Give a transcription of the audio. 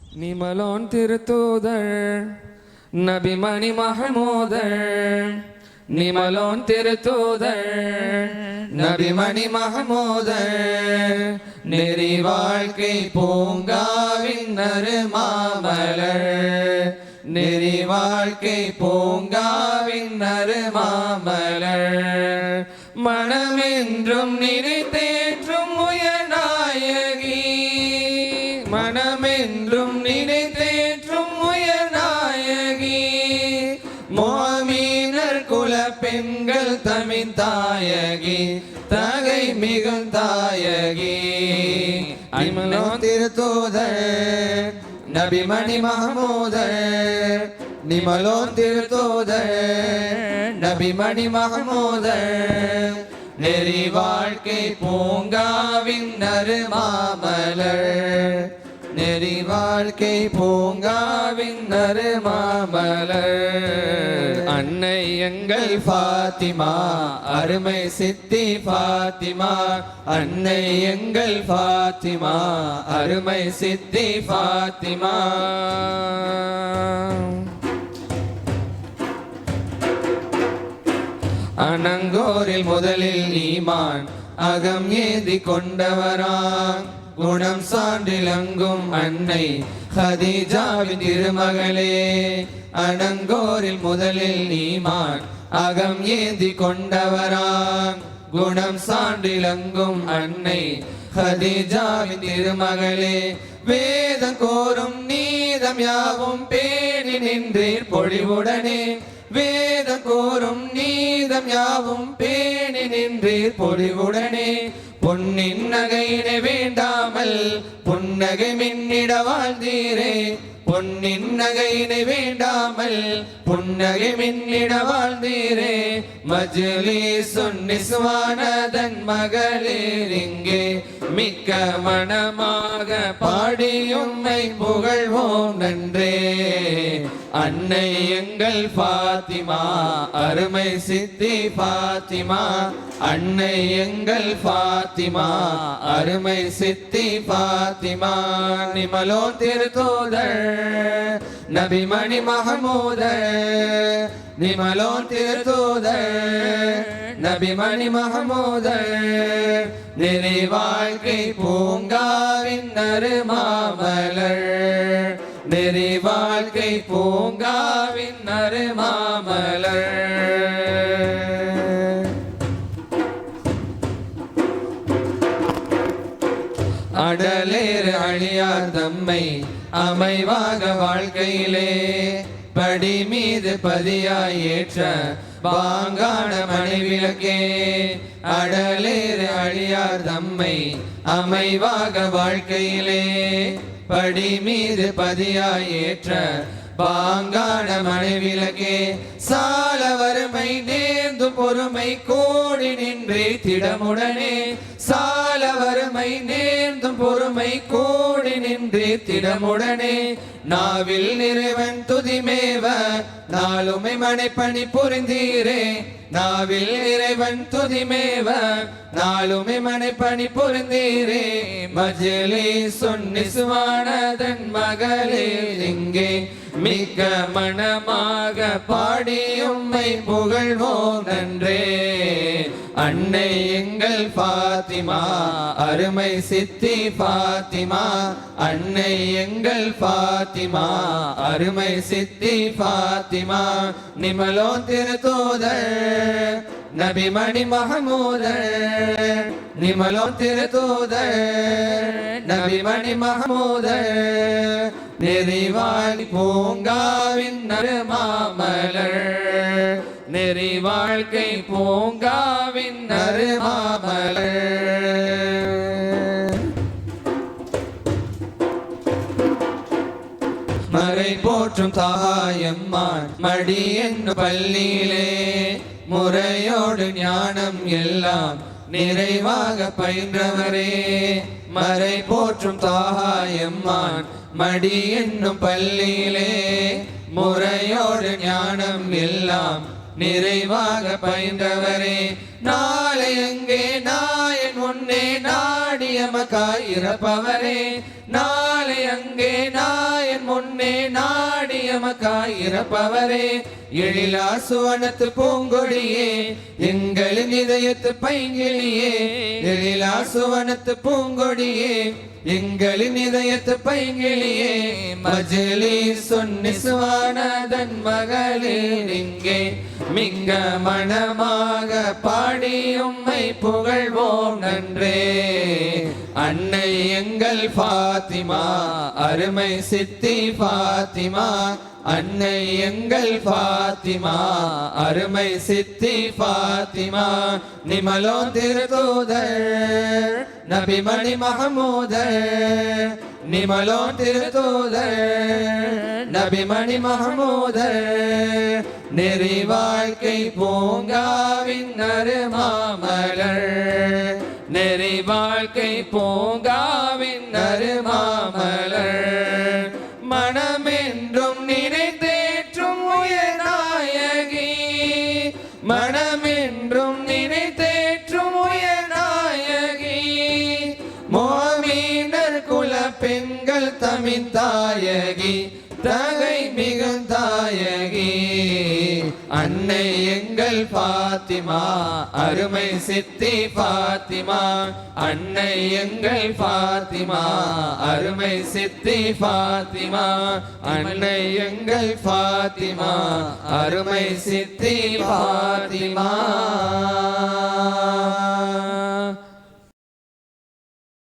நிமலோன் திருத்தூதர் நபிமணி மஹமூதர் நிமலோன் திருத்தூதர் நபிமணி மஹமூதர் நெறி வாழ்க்கை பூங்காவின் நறுமாமலர் நெறி வாழ்க்கை பூங்காவின் நறுமாமலர் மனமென்றும் நினைத்தேற்றும் உயர்நாயகி மனமென்றும் நினைத்தேற்றும் உயர்நாயகி மோமீனர் குல பெண்கள் தமிழ் தாயகி தகை மிகுந்தாயகி நிமலோ திருத்தூதர் நபிமணி மஹமூதர் நிமலோ திருத்தூதர் நபிமணி மஹமூதர் நெறி வாழ்க்கை பூங்காவின் நறுமாமலர் நெறி வாழ்க்கை பூங்காவின் நறுமாமலர் அன்னை எங்கள் ஃபாத்திமா அருமை சித்தி ஃபாத்திமா அன்னை எங்கள் ஃபாத்திமா அருமை சித்தி ஃபாத்திமா அனங்கோரில் முதலில் ஈமான் அகம் ஏந்தி கொண்டவரான் குணம் சான்றிலங்கும் அன்னை ஹதீஜாவின் திருமகளே அனங்கோரில் முதலில் ஈமான் அகம் ஏந்தி கொண்டவரான் குணம் சான்றிலங்கும் அன்னை ஹதீஜாவின் திருமகளே வேதம் கோரும் நீதம் யாவும் பேணி நின்றீர் பொழிவுடனே வேதம் கோரும் நீதம் யாவும் பேணி நின்றீர் பொழிவுடனே பொன்னின் நகையினை வேண்டாமல் புன்னகை மின்னிட வாழ்ந்தீரே பொன்னின் நகையினை வேண்டாமல் புன்னகை மின்னிட வாழ்ந்தீரே மஜ்லிஸுன் நிஸ்வானதன் மகளீர் இங்கே மிக்க மனமாக பாடி உம்மை புகழ்வோம் நன்றே அன்னை எங்கள் ஃபாத்திமா அருமை சித்தி ஃபாத்திமா அன்னை எங்கள் ஃபாத்திமா அருமை சித்தி ஃபாத்திமா நிமலோ திருத்தூதர் நபிமணி மஹமூதர் நிமலோ திருத்தூதர் நபிமணி மஹமூதர் நெறி வாழ்க்கை பூங்காவின் நறுமாமலர் நெறி வாழ்க்கை பூங்காவின் நறுமாமலர் அடலேறு அழியார் தம்மை அமைவாக வாழ்க்கையிலே படி மீது பதியாய் ஏற்ற பாங்கான மணிவிளக்கே அடலேறு அழியார் தம்மை அமைவாக வாழ்க்கையிலே படி மீது பதியாய் ஏற்ற பாங்கான மணிவிளக்கே சால வறுமை நேர்ந்து பொறுமை கோடி நின்றே திடமுடனே சால வறுமை நேர்ந்தும் பொறுமை கோடி நின்றே திடமுடனே நாவில் நிறைவன் துதிமேவ நாளுமை மனைப்பணி புரிந்தீரே நாவில் இறைவன் துதிமேவ நாளுமை மனைப்பணி புரிந்தீரே மஜ்லிஸுன் நிஸ்வானதன் மகளே இங்கே மிக்க மனமாக பாடி உம்மை புகழ்வோம் நன்றே அன்னை எங்கள் ஃபாத்திமா அருமை சித்தி ஃபாத்திமா அன்னை எங்கள் ஃபாத்திமா அருமை சித்தி ஃபாத்திமா நிமலோ திருத்தூதர் நபிமணி மஹமூதர் நிமலோ திருத்தூதர் நபிமணி மஹமூதர் நெறி வாழ்க்கை பூங்காவின் நறுமாமலர் நெறி வாழ்க்கை பூங்காவின் நறுமாமலர் மறை போற்றும் தாயம்மான் மடி என்னும் பள்ளியிலே முறையோடு ஞானம் எல்லாம் நிறைவாக பயின்றவரே மறை போற்றும் தாயம்மான் மடி என்னும் பள்ளியிலே முறையோடு ஞானம் எல்லாம் நிறைவாக பயின்றவரே நாளை எங்கே நாயன் உன்னை நாடி எமக்காய் இறப்பவரே நாளை அங்கே நாயன் முன்னே நாடி எமக்காய் இறப்பவரே எழிலா சுவனத்து பூங்கொடியே எங்களின் இதயத்து பைங்கிளியே எழிலா சுவனத்து பூங்கொடியே எங்களின் இதயத்து பைங்கிளியே மஜ்லிஸ் நிஸ்வானதன் மகளே இங்கே மிங்க மனமாக பாடி உம்மை புகழ்வோம் நன்றே அன்னை எங்கள் ஃபாத்திமா அருமை சித்தி ஃபாத்திமா அன்னை எங்கள் ஃபாத்திமா அருமை சித்தி ஃபாத்திமா நிமலோ திருத்தூதர் நபிமணி மஹமூதர் நிமலோ திருத்தூதர் நபிமணி மஹமூதர் நெறி வாழ்க்கை பூங்காவின் நறுமாமலர் நெறி வாழ்க்கை பூங்காவின் நறுமாமலர் மனமென்றும் நினைத்தேற்றும் உயர்நாயகி மனமென்றும் நினைத்தேற்றும் உயர்நாயகி மோமீனர் குல பெண்கள் தமிழ் தாயகி தகை மிகுந்தாயகி அன்னை எங்கள் ஃபாத்திமா அருமை சித்தி ஃபாத்திமா அன்னை எங்கள் ஃபாத்திமா அருமை சித்தி ஃபாத்திமா அன்னை எங்கள் ஃபாத்திமா அருமை சித்தி ஃபாத்திமா